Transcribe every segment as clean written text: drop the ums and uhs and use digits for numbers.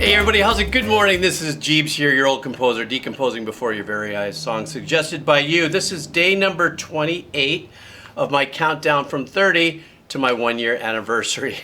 Hey everybody, how's it? Good morning. This is Jeeps here, your old composer, decomposing before your very eyes. Song suggested by you. This is day number 28 of my countdown from 30 to my 1-year anniversary.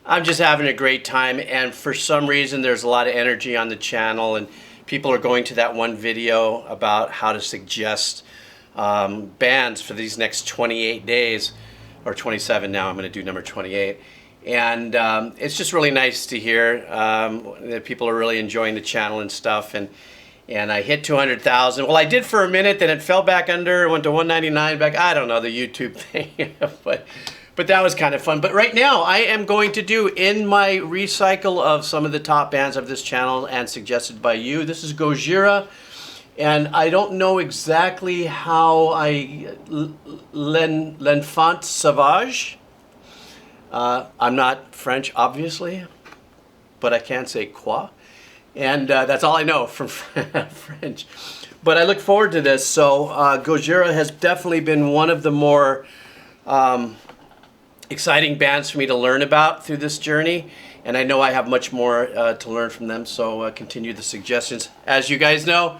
I'm just having a great time, and for some reason there's a lot of energy on the channel, and people are going to that one video about how to suggest bands for these next 28 days, or 27 now. I'm going to do number 28. And it's just really nice to hear that people are really enjoying the channel and stuff. And I hit 200,000. Well, I did for a minute, then it fell back under, it went to 199 back. I don't know, the YouTube thing. but that was kind of fun. But right now, I am going to do, in my recycle of some of the top bands of this channel and suggested by you, this is Gojira. And I don't know exactly how L'Enfant Sauvage. I'm not French, obviously, but I can say quoi. And that's all I know from French. But I look forward to this. So Gojira has definitely been one of the more exciting bands for me to learn about through this journey. And I know I have much more to learn from them, so continue the suggestions. As you guys know,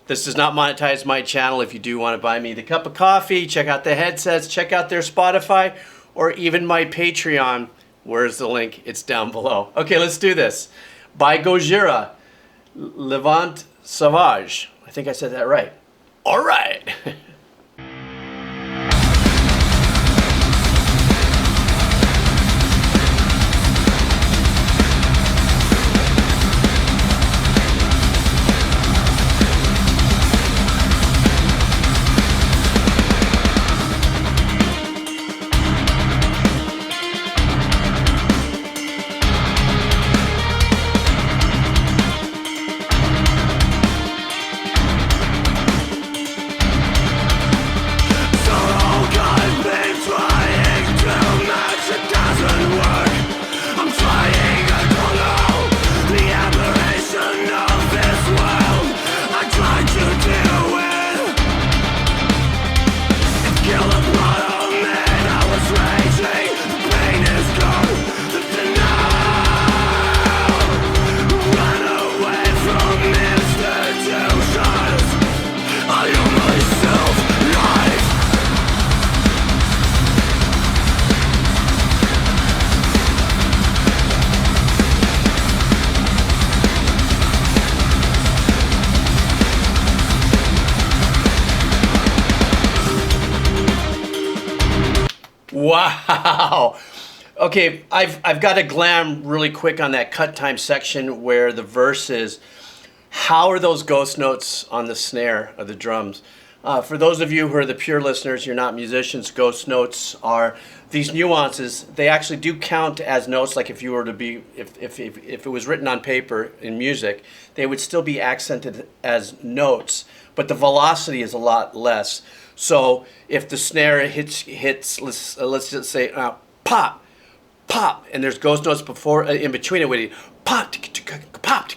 this does not monetize my channel. If you do want to buy me the cup of coffee, check out the headsets, check out their Spotify, or even my Patreon. Where's the link? It's down below. Okay, let's do this. By Gojira, L'Enfant Sauvage. I think I said that right. All right. Wow. Okay, I've got to glam really quick on that cut time section where the verse is. How are those ghost notes on the snare of the drums? For those of you who are the pure listeners, you're not musicians, ghost notes are these nuances. They actually do count as notes, like if you were to be, if it was written on paper in music, they would still be accented as notes, but the velocity is a lot less. So if the snare hits, let's just say pop, pop, and there's ghost notes before, in between it, with pop, pop,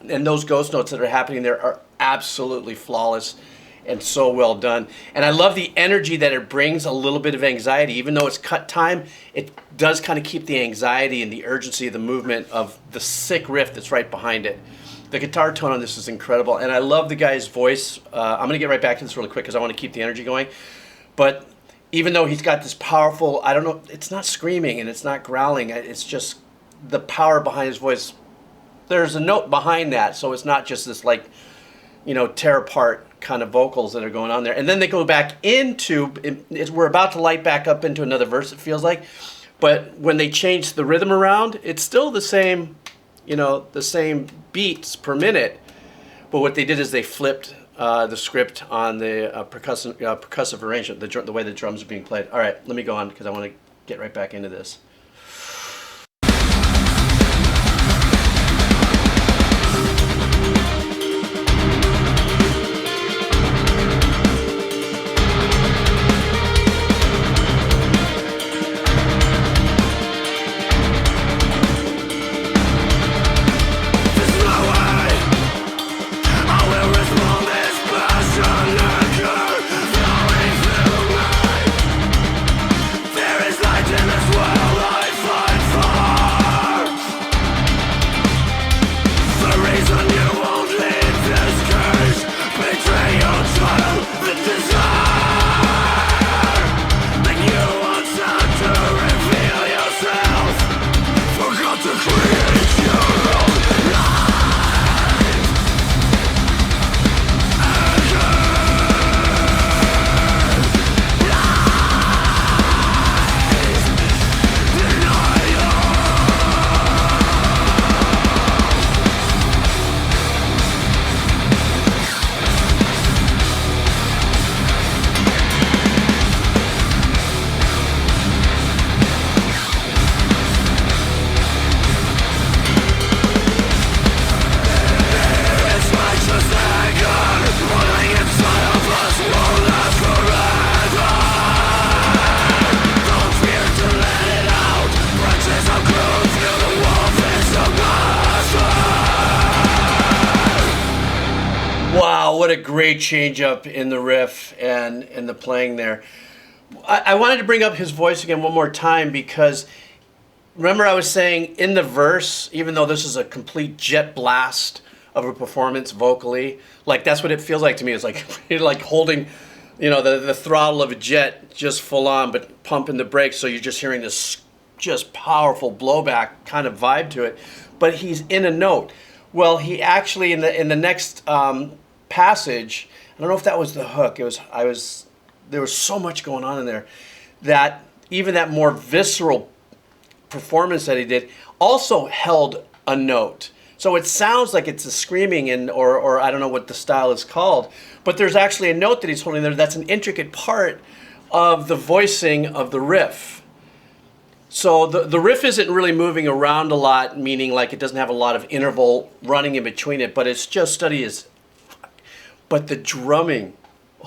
and those ghost notes that are happening there are absolutely flawless and so well done. And I love the energy that it brings, a little bit of anxiety. Even though it's cut time, it does kind of keep the anxiety and the urgency of the movement of the sick riff that's right behind it. The guitar tone on this is incredible, and I love the guy's voice. I'm going to get right back to this really quick because I want to keep the energy going. But even though he's got this powerful, I don't know, it's not screaming and it's not growling. It's just the power behind his voice. There's a note behind that, so it's not just this, like, you know, tear apart kind of vocals that are going on there. And then they go back into, we're about to light back up into another verse, it feels like. But when they change the rhythm around, it's still the same, you know, the same beats per minute. But what they did is they flipped the script on the percussive arrangement, the way the drums are being played. All right, let me go on because I want to get right back into this. There is light in this world. what a great change up in the riff and the playing there. I wanted to bring up his voice again one more time because remember I was saying in the verse, even though this is a complete jet blast of a performance vocally, like that's what it feels like to me. It's like you're like holding, you know, the throttle of a jet just full on, but pumping the brakes, so you're just hearing this just powerful blowback kind of vibe to it. But he's in a note. Well, he actually in the next passage, I don't know if that was the hook. There was so much going on in there that even that more visceral performance that he did also held a note. So it sounds like it's a screaming or I don't know what the style is called, but there's actually a note that he's holding there that's an intricate part of the voicing of the riff. So the riff isn't really moving around a lot, meaning like it doesn't have a lot of interval running in between it, but it's just steady as. But the drumming,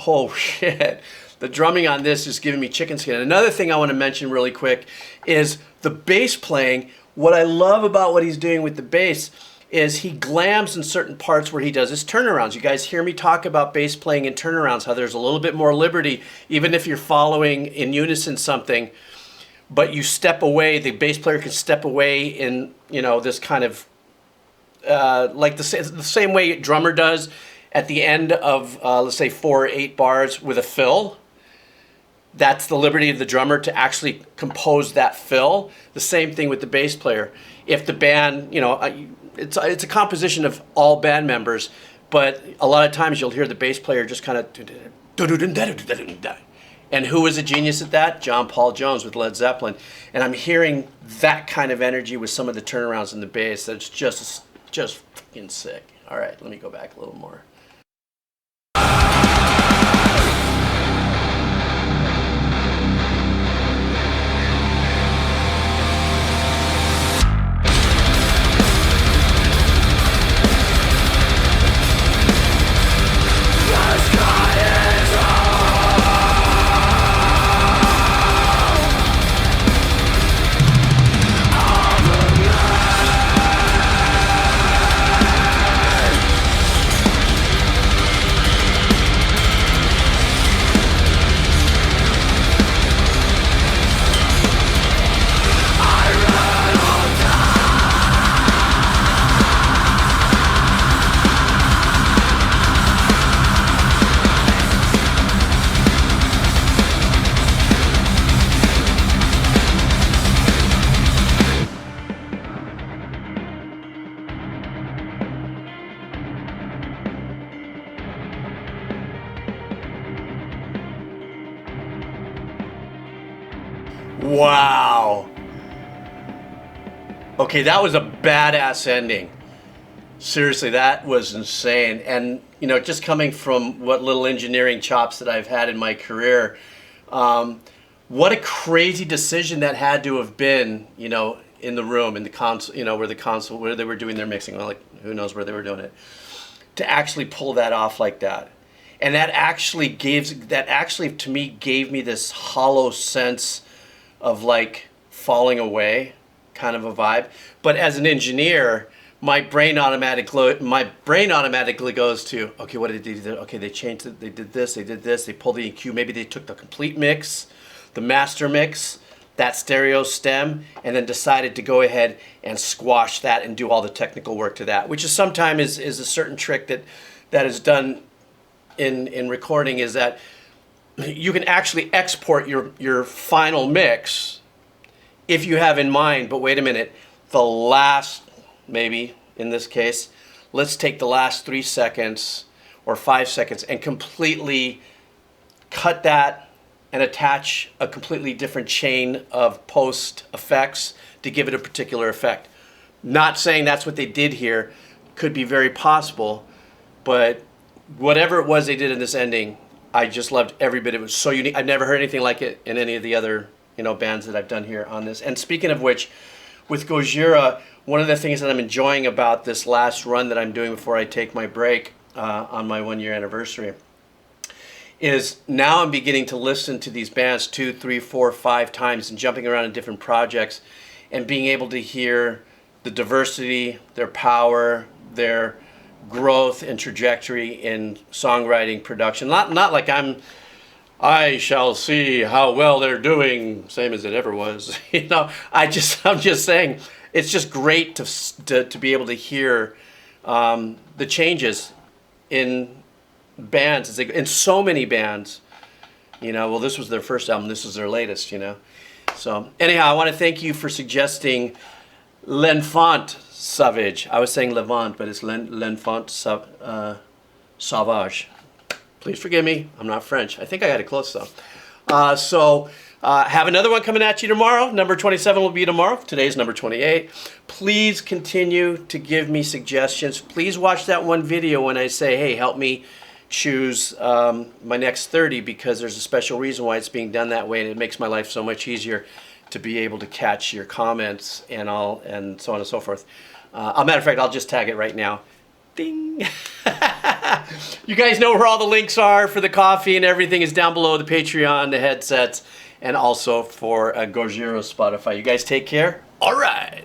oh shit. The drumming on this is giving me chicken skin. Another thing I want to mention really quick is the bass playing. What I love about what he's doing with the bass is he glams in certain parts where he does his turnarounds. You guys hear me talk about bass playing and turnarounds, how there's a little bit more liberty, even if you're following in unison something, but you step away, the bass player can step away in, you know, this kind of, like the same way a drummer does at the end of, let's say 4 or 8 bars with a fill. That's the liberty of the drummer to actually compose that fill. The same thing with the bass player. If the band, you know, it's a composition of all band members, but a lot of times you'll hear the bass player just kind of, and who was a genius at that? John Paul Jones with Led Zeppelin. And I'm hearing that kind of energy with some of the turnarounds in the bass. That's just fucking sick. All right, let me go back a little more. Wow. Okay, that was a badass ending. Seriously, that was insane. And, you know, just coming from what little engineering chops that I've had in my career, what a crazy decision that had to have been, you know, in the room, in the console, you know, where they were doing their mixing. Well, like, who knows where they were doing it. To actually pull that off like that. And that actually to me gave me this hollow sense of like falling away kind of a vibe. But as an engineer, my brain automatically goes to, okay, what did they do? Okay, they changed it, they did this, they pulled the EQ, maybe they took the complete mix, the master mix, that stereo stem, and then decided to go ahead and squash that and do all the technical work to that, which is sometimes is a certain trick that is done in recording, is that you can actually export your final mix if you have in mind, but wait a minute, the last, maybe in this case, let's take the last 3 seconds or 5 seconds and completely cut that and attach a completely different chain of post effects to give it a particular effect. Not saying that's what they did here, could be very possible, but whatever it was they did in this ending, I just loved every bit. It was so unique. I've never heard anything like it in any of the other, you know, bands that I've done here on this. And speaking of which, with Gojira, one of the things that I'm enjoying about this last run that I'm doing before I take my break on my 1-year anniversary is now I'm beginning to listen to these bands 2, 3, 4, 5 times and jumping around in different projects and being able to hear the diversity, their power, their growth and trajectory in songwriting production. Not like I shall see how well they're doing, same as it ever was. You know, I'm just saying, it's just great to be able to hear the changes in bands, in so many bands. You know, well, this was their first album, this is their latest, you know. So anyhow, I want to thank you for suggesting L'Enfant Sauvage. I was saying Levant, but it's L'Enfant Sauvage. Please forgive me, I'm not French. I think I got it close though. Have another one coming at you tomorrow. Number 27 will be tomorrow. Today's number 28. Please continue to give me suggestions. Please watch that one video when I say, hey, help me choose my next 30, because there's a special reason why it's being done that way, and it makes my life so much easier to be able to catch your comments and so on and so forth. As a matter of fact, I'll just tag it right now. Ding! You guys know where all the links are for the coffee and everything is down below, the Patreon, the headsets, and also for Gojira Spotify. You guys take care. All right.